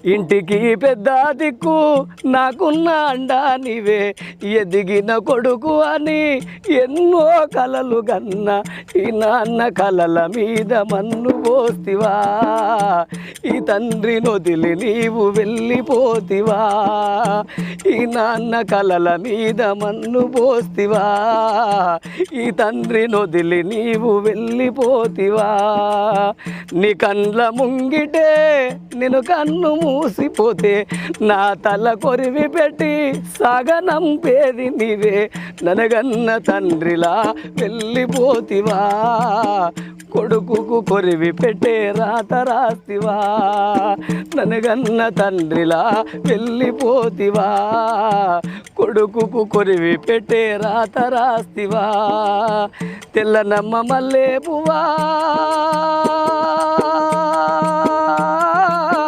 ఇంటికి పెద్ద దిక్కు నాకున్న అండా నీవే ఎదిగిన కొడుకు అని ఎన్నో కలలు గన్న ఈ నాన్న కలల మీద మన్ను పోస్తివా ఈ తండ్రి నొదిలి నీవు వెళ్ళిపోతివా ఈ నాన్న కలల మీద మన్ను పోస్తివా ఈ తండ్రి నొదిలి నీవు వెళ్ళిపోతివా నీ కండ్ల ముంగిటే నేను కన్ను మూసిపోతే నా తల కొరివి పెట్టి సాగనంపేది నీవే ననగన్న తండ్రిలా వెళ్ళిపోతివా కొడుకుకు కొరివి పెట్టే రాత రాస్తివా ననగన్న తండ్రిలా వెళ్ళిపోతివా కొడుకుకు కొరివి పెట్టే రాత రాస్తివా తెల్లనమ్మ మల్లె పువ్వా